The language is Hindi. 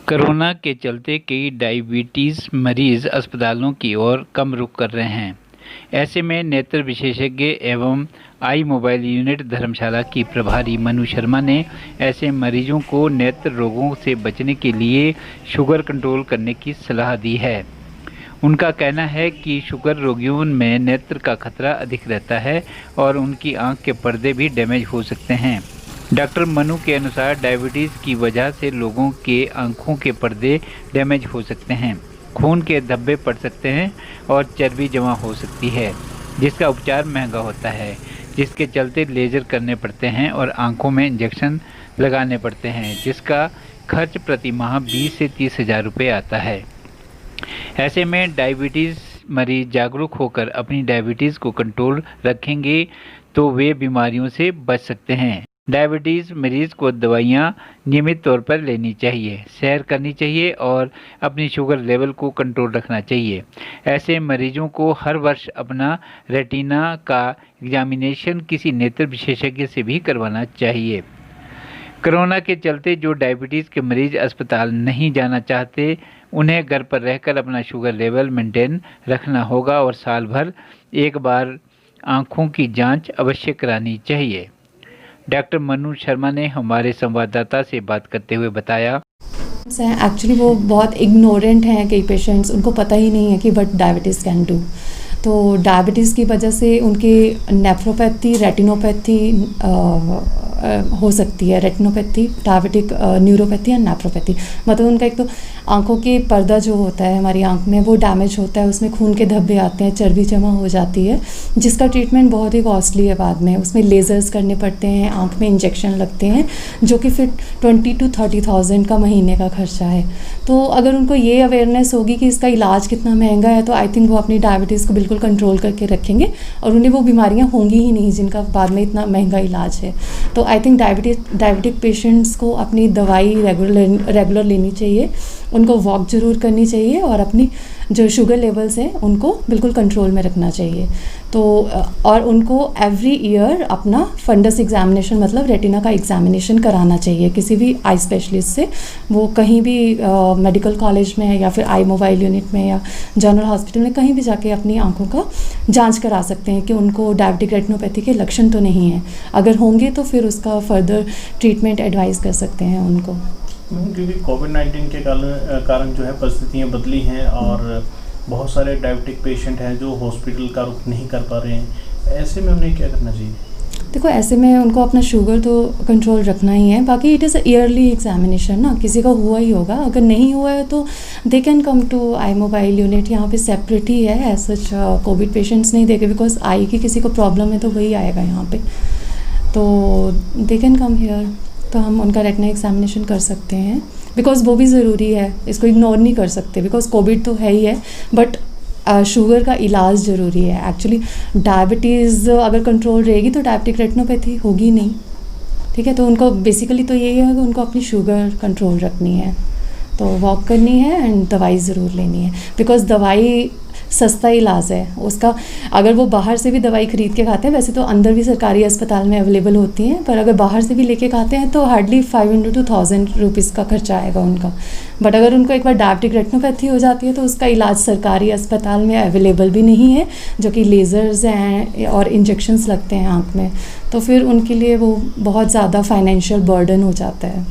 कोरोना के चलते कई डायबिटीज़ मरीज अस्पतालों की ओर कम रुख कर रहे हैं। ऐसे में नेत्र विशेषज्ञ एवं आई मोबाइल यूनिट धर्मशाला की प्रभारी मनु शर्मा ने ऐसे मरीजों को नेत्र रोगों से बचने के लिए शुगर कंट्रोल करने की सलाह दी है। उनका कहना है कि शुगर रोगियों में नेत्र का खतरा अधिक रहता है और उनकी आंख के पर्दे भी डैमेज हो सकते हैं। डॉक्टर मनु के अनुसार डायबिटीज़ की वजह से लोगों के आंखों के पर्दे डैमेज हो सकते हैं, खून के धब्बे पड़ सकते हैं और चर्बी जमा हो सकती है, जिसका उपचार महंगा होता है, जिसके चलते लेज़र करने पड़ते हैं और आंखों में इंजेक्शन लगाने पड़ते हैं, जिसका खर्च प्रति माह 20 से 30 हज़ार रुपये आता है। ऐसे में डायबिटीज़ मरीज जागरूक होकर अपनी डायबिटीज़ को कंट्रोल रखेंगे तो वे बीमारियों से बच सकते हैं। डायबिटीज़ मरीज़ को दवाइयाँ नियमित तौर पर लेनी चाहिए, सैर करनी चाहिए और अपनी शुगर लेवल को कंट्रोल रखना चाहिए। ऐसे मरीजों को हर वर्ष अपना रेटिना का एग्जामिनेशन किसी नेत्र विशेषज्ञ से भी करवाना चाहिए। कोरोना के चलते जो डायबिटीज़ के मरीज अस्पताल नहीं जाना चाहते, उन्हें घर पर रहकर अपना शुगर लेवल मेंटेन रखना होगा और साल भर एक बार आँखों की जाँच अवश्य करानी चाहिए। डॉक्टर मनु शर्मा ने हमारे संवाददाता से बात करते हुए बताया, एक्चुअली वो बहुत इग्नोरेंट हैं कई पेशेंट्स, उनको पता ही नहीं है कि व्हाट डायबिटीज़ कैन डू। तो डायबिटीज़ की वजह से उनकी नेफ्रोपैथी, रेटिनोपैथी हो सकती है। रेटिनोपैथी, डायबिटिक न्यूरोपैथी या नेफ्रोपैथी, मतलब उनका एक तो आंखों के पर्दा जो होता है हमारी आंख में वो डैमेज होता है, उसमें खून के धब्बे आते हैं, चर्बी जमा हो जाती है, जिसका ट्रीटमेंट बहुत ही कॉस्टली है। बाद में उसमें लेज़र्स करने पड़ते हैं, आंख में इंजेक्शन लगते हैं, जो कि फिर 20,000 to 30,000 का महीने का खर्चा है। तो अगर उनको ये अवेयरनेस होगी कि इसका इलाज कितना महंगा है, तो आई थिंक वो अपनी डायबिटीज़ को बिल्कुल कंट्रोल करके रखेंगे और उन्हें वो बीमारियाँ होंगी ही नहीं जिनका बाद में इतना महंगा इलाज है। तो आई थिंक डायबिटिक पेशेंट्स को अपनी दवाई रेगुलर लेनी चाहिए, उनको वॉक ज़रूर करनी चाहिए और अपनी जो शुगर लेवल्स हैं उनको बिल्कुल कंट्रोल में रखना चाहिए। तो और उनको एवरी ईयर अपना फंडस एग्जामिनेशन, मतलब रेटिना का एग्जामिनेशन कराना चाहिए किसी भी आई स्पेशलिस्ट से। वो कहीं भी मेडिकल कॉलेज में या फिर आई मोबाइल यूनिट में या जनरल हॉस्पिटल में कहीं भी जाके अपनी आंखों का जांच करा सकते हैं कि उनको डायबिटिक रेटिनोपैथी के लक्षण तो नहीं है। अगर होंगे तो फिर उसका फर्दर ट्रीटमेंट एडवाइस कर सकते हैं उनको। क्योंकि कोविड-19 के कारण जो है परिस्थितियाँ बदली हैं और बहुत सारे डायबिटिक पेशेंट हैं जो हॉस्पिटल का रुख नहीं कर पा रहे हैं, ऐसे में उन्हें क्या करना चाहिए? देखो, ऐसे में उनको अपना शुगर तो कंट्रोल रखना ही है, बाकी इट इज़ ईयरली एग्जामिनेशन ना, किसी का हुआ ही होगा। अगर नहीं हुआ है तो they can come to eye mobile unit, यहाँ पे सेपरेट ही है, एज सच कोविड पेशेंट्स नहीं देखे, बिकॉज आई की किसी को प्रॉब्लम है तो वही आएगा यहाँ पे, तो दे कैन कम हियर। तो हम उनका रेटिना एग्जामिनेशन कर सकते हैं, बिकॉज वो भी ज़रूरी है, इसको इग्नोर नहीं कर सकते, बिकॉज कोविड तो है ही है, बट शुगर का इलाज ज़रूरी है। एक्चुअली डायबिटीज़ अगर कंट्रोल रहेगी तो डायबिटिक रेटिनोपैथी होगी नहीं, ठीक है। तो उनको बेसिकली तो यही है कि उनको अपनी शुगर कंट्रोल रखनी है, तो वॉक करनी है एंड दवाई ज़रूर लेनी है, बिकॉज दवाई सस्ता इलाज है उसका। अगर वो बाहर से भी दवाई ख़रीद के खाते हैं, वैसे तो अंदर भी सरकारी अस्पताल में अवेलेबल होती हैं, पर अगर बाहर से भी लेके खाते हैं तो हार्डली 500 to 1000 रुपीज़ का खर्चा आएगा उनका। बट अगर उनको एक बार डायबिटिक रेटिनोपैथी हो जाती है तो उसका इलाज सरकारी अस्पताल में अवेलेबल भी नहीं है, जो कि लेज़र्स हैं और इंजेक्शंस लगते हैं आँख में, तो फिर उनके लिए वो बहुत ज़्यादा फाइनेंशियल बर्डन हो जाता है।